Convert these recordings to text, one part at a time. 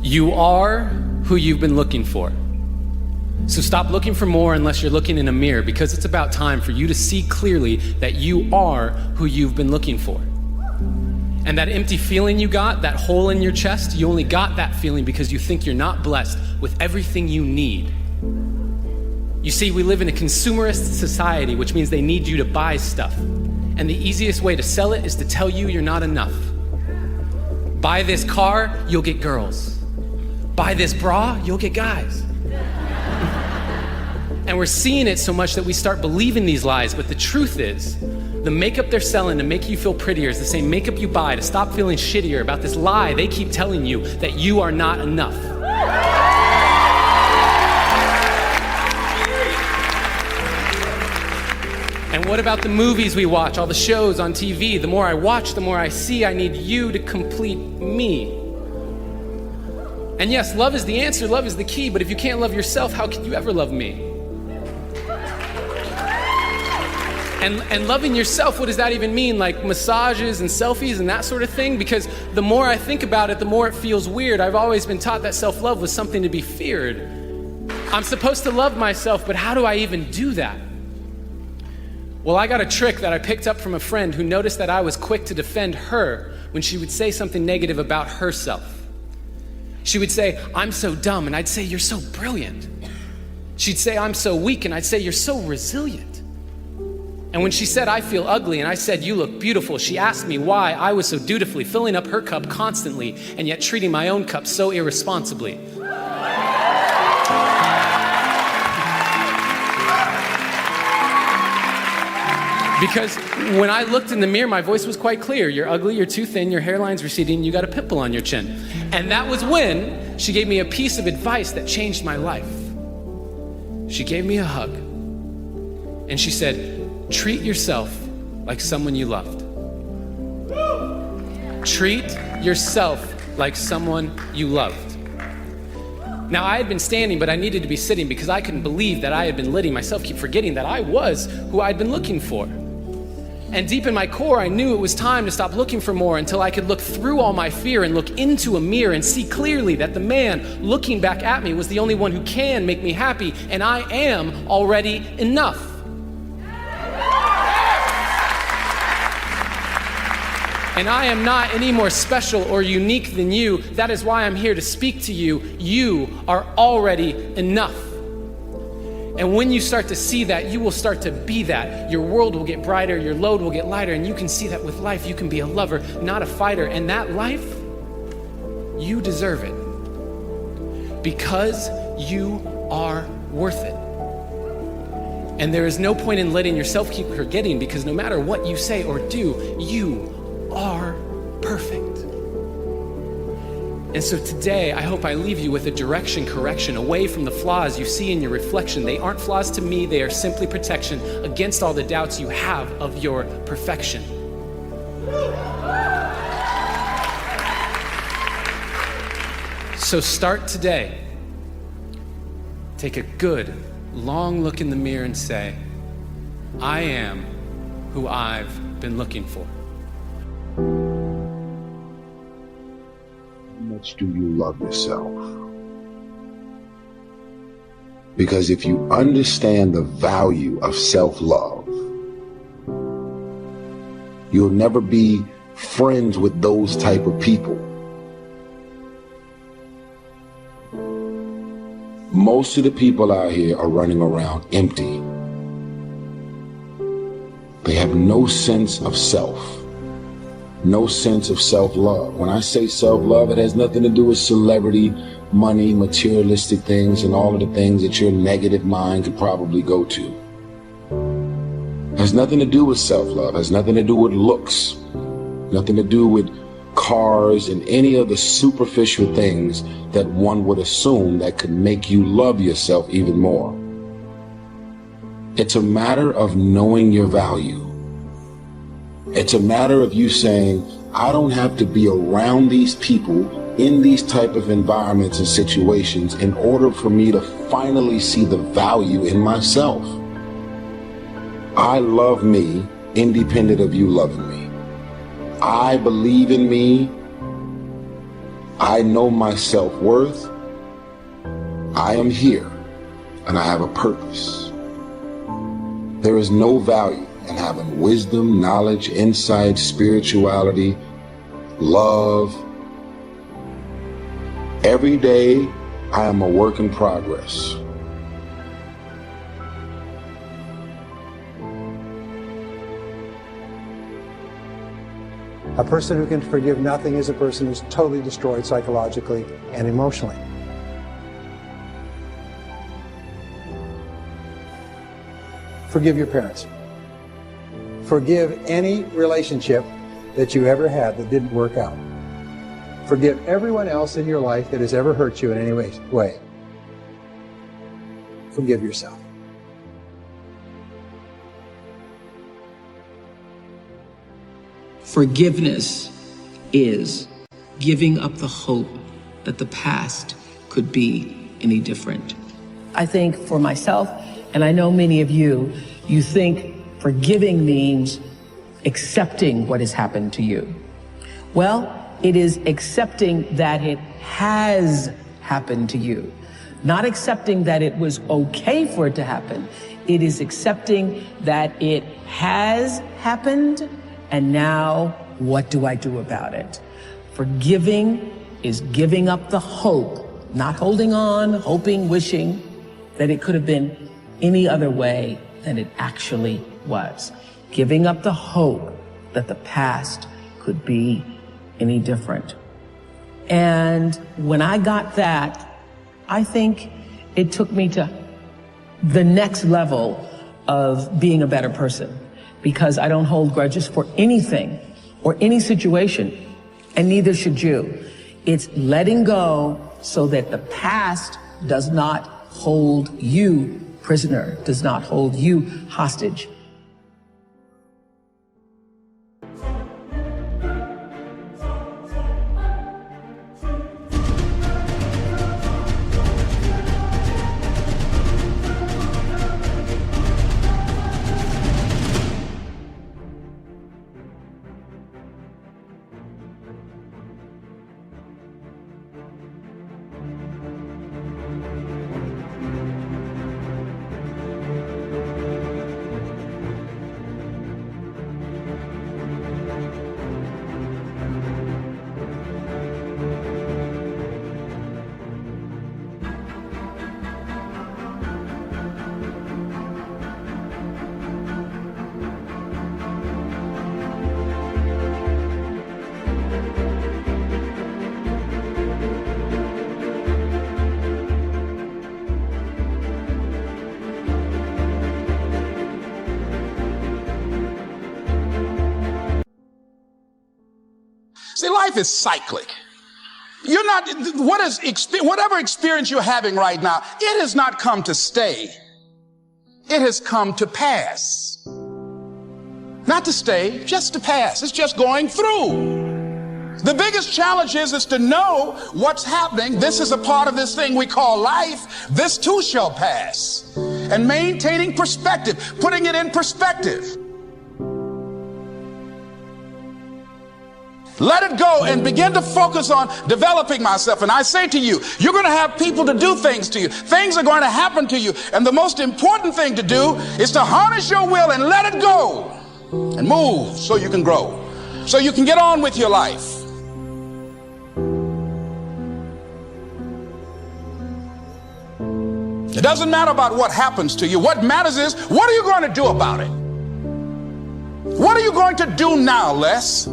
You are who you've been looking for. So stop looking for more unless you're looking in a mirror, because it's about time for you to see clearly that you are who you've been looking for. And that empty feeling you got, that hole in your chest, you only got that feeling because you think you're not blessed with everything you need. You see, we live in a consumerist society, which means they need you to buy stuff. And the easiest way to sell it is to tell you you're not enough. Buy this car, you'll get girls. Buy this bra, you'll get guys. And we're seeing it so much that we start believing these lies, but the truth is, the makeup they're selling to make you feel prettier is the same makeup you buy to stop feeling shittier about this lie they keep telling you that you are not enough. And what about the movies we watch, all the shows on TV? The more I watch, the more I see I need you to complete me. And yes, love is the answer, love is the key, but if you can't love yourself, how can you ever love me? And loving yourself, what does that even mean? Like massages and selfies and that sort of thing? Because the more I think about it, the more it feels weird. I've always been taught that self-love was something to be feared. I'm supposed to love myself, but how do I even do that? Well, I got a trick that I picked up from a friend who noticed that I was quick to defend her when she would say something negative about herself. She would say, "I'm so dumb," and I'd say, "You're so brilliant." She'd say, "I'm so weak," and I'd say, "You're so resilient." And when she said, "I feel ugly," and I said, "You look beautiful," she asked me why I was so dutifully filling up her cup constantly and yet treating my own cup so irresponsibly. Because when I looked in the mirror, my voice was quite clear. You're ugly, you're too thin, your hairline's receding, you got a pimple on your chin. And that was when she gave me a piece of advice that changed my life. She gave me a hug. And she said, "Treat yourself like someone you loved. Treat yourself like someone you loved." Now, I had been standing, but I needed to be sitting because I couldn't believe that I had been letting myself keep forgetting that I was who I'd been looking for. And deep in my core, I knew it was time to stop looking for more until I could look through all my fear and look into a mirror and see clearly that the man looking back at me was the only one who can make me happy, and I am already enough. And I am not any more special or unique than you. That is why I'm here to speak to you. You are already enough. And when you start to see that, you will start to be that. Your world will get brighter, your load will get lighter, and you can see that with life, you can be a lover, not a fighter. And that life, you deserve it. Because you are worth it. And there is no point in letting yourself keep forgetting, because no matter what you say or do, you are perfect. And so today, I hope I leave you with a direction correction away from the flaws you see in your reflection. They aren't flaws to me, they are simply protection against all the doubts you have of your perfection. So start today. Take a good, long look in the mirror and say, "I am who I've been looking for." How much do you love yourself? Because if you understand the value of self-love, you'll never be friends with those type of people. Most of the people out here are running around empty. They have no sense of self. No sense of self-love. When I say self-love, it has nothing to do with celebrity, money, materialistic things, and all of the things that your negative mind could probably go to. It has nothing to do with self-love. It has nothing to do with looks. Nothing to do with cars and any of the superficial things that one would assume that could make you love yourself even more. It's a matter of knowing your value. It's a matter of you saying, I don't have to be around these people in these type of environments and situations in order for me to finally see the value in myself. I love me independent of you loving me. I believe in me I know my self-worth. I am here and I have a purpose. There is no value in having wisdom, knowledge, insight, spirituality, love. Every day I am a work in progress. A person who can forgive nothing is a person who's totally destroyed psychologically and emotionally. Forgive your parents. Forgive any relationship that you ever had that didn't work out. Forgive everyone else in your life that has ever hurt you in any way. Forgive yourself. Forgiveness is giving up the hope that the past could be any different. I think for myself, and I know many of you, you think forgiving means accepting what has happened to you. Well, it is accepting that it has happened to you. Not accepting that it was okay for it to happen. It is accepting that it has happened, and now what do I do about it? Forgiving is giving up the hope, not holding on, hoping, wishing that it could have been any other way than it actually was. Giving up the hope that the past could be any different. And when I got that, I think it took me to the next level of being a better person, because I don't hold grudges for anything or any situation, and neither should you. It's letting go so that the past does not hold you prisoner, does not hold you hostage. See, life is cyclic. You're not, whatever experience you're having right now, it has not come to stay. It has come to pass. Not to stay, just to pass. It's just going through. The biggest challenge is to know what's happening. This is a part of this thing we call life. This too shall pass. And maintaining perspective, putting it in perspective. Let it go and begin to focus on developing myself. And I say to you, you're going to have people to do things to you. Things are going to happen to you. And the most important thing to do is to harness your will and let it go and move so you can grow, so you can get on with your life. It doesn't matter about what happens to you. What matters is, what are you going to do about it? What are you going to do now, Les?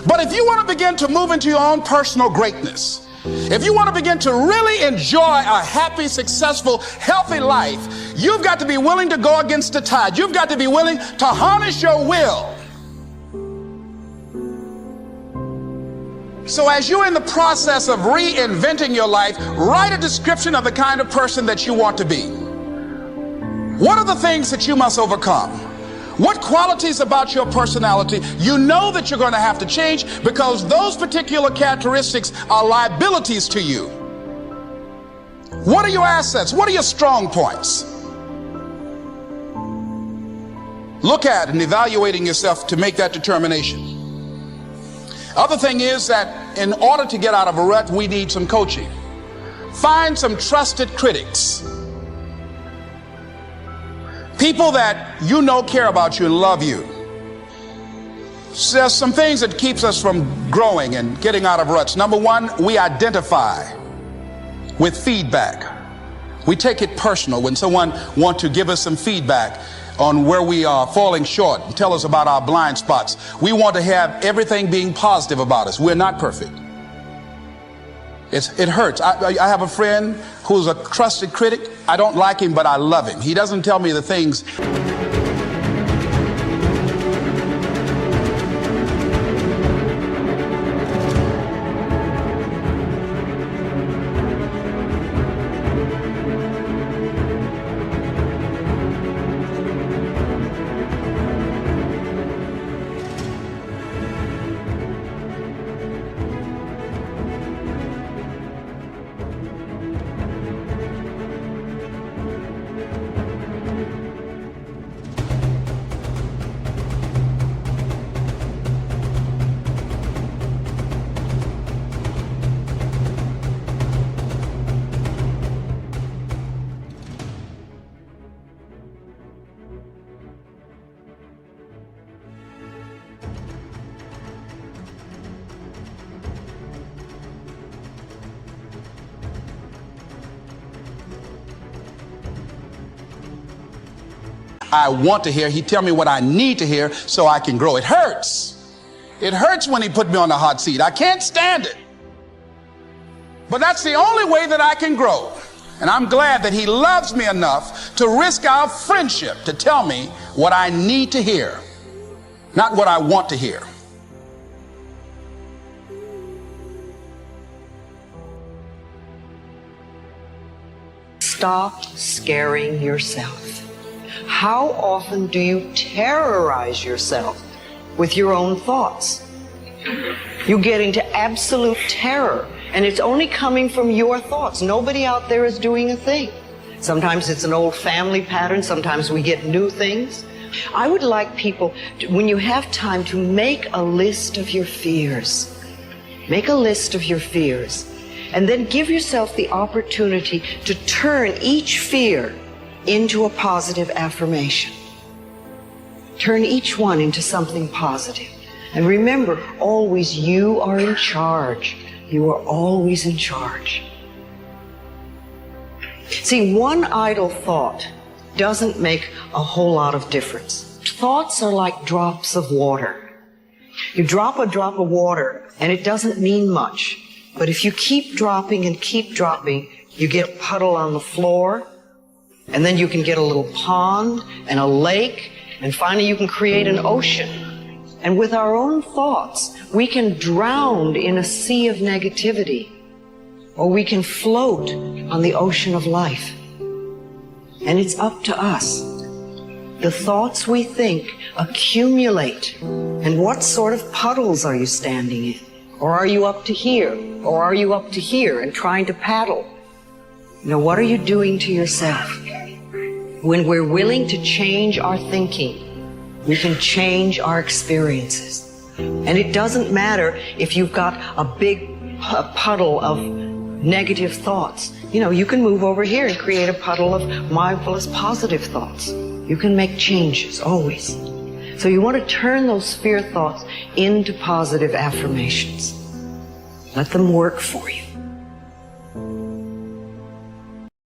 But if you want to begin to move into your own personal greatness, if you want to begin to really enjoy a happy, successful, healthy life, you've got to be willing to go against the tide. You've got to be willing to harness your will. So as you're in the process of reinventing your life, write a description of the kind of person that you want to be. What are the things that you must overcome? What qualities about your personality you know that you're going to have to change, because those particular characteristics are liabilities to you? What are your assets? What are your strong points? Look at and evaluating yourself to make that determination. Other thing is that that in order to get out of a rut, we need some coaching. Find some trusted critics. People that you know care about you and love you. So there's some things that keeps us from growing and getting out of ruts. Number one, we identify with feedback. We take it personal when someone wants to give us some feedback on where we are falling short and tell us about our blind spots. We want to have everything being positive about us. We're not perfect. It hurts. I have a friend who's a trusted critic. I don't like him, but I love him. He doesn't tell me the things. I want to hear. He tell me what I need to hear so I can grow. It hurts. It hurts when he put me on the hot seat. I can't stand it. But that's the only way that I can grow. And I'm glad that he loves me enough to risk our friendship to tell me what I need to hear, not what I want to hear. Stop scaring yourself. How often do you terrorize yourself with your own thoughts? You get into absolute terror, and it's only coming from your thoughts. Nobody out there is doing a thing. Sometimes it's an old family pattern. Sometimes we get new things. I would like people, when you have time, to make a list of your fears. Make a list of your fears. And then give yourself the opportunity to turn each fear into a positive affirmation. Turn each one into something positive. And remember, always you are in charge. You are always in charge. See, one idle thought doesn't make a whole lot of difference. Thoughts are like drops of water. You drop a drop of water and it doesn't mean much. But if you keep dropping and keep dropping, you get a puddle on the floor, and then you can get a little pond and a lake, and finally you can create an ocean. And with our own thoughts, we can drown in a sea of negativity, or we can float on the ocean of life. And it's up to us. The thoughts we think accumulate. And what sort of puddles are you standing in? Or are you up to here? Or are you up to here and trying to paddle? You know, what are you doing to yourself? When we're willing to change our thinking, we can change our experiences. And it doesn't matter if you've got a big puddle of negative thoughts. You know, you can move over here and create a puddle of mindfulness, positive thoughts. You can make changes, always. So you want to turn those fear thoughts into positive affirmations. Let them work for you.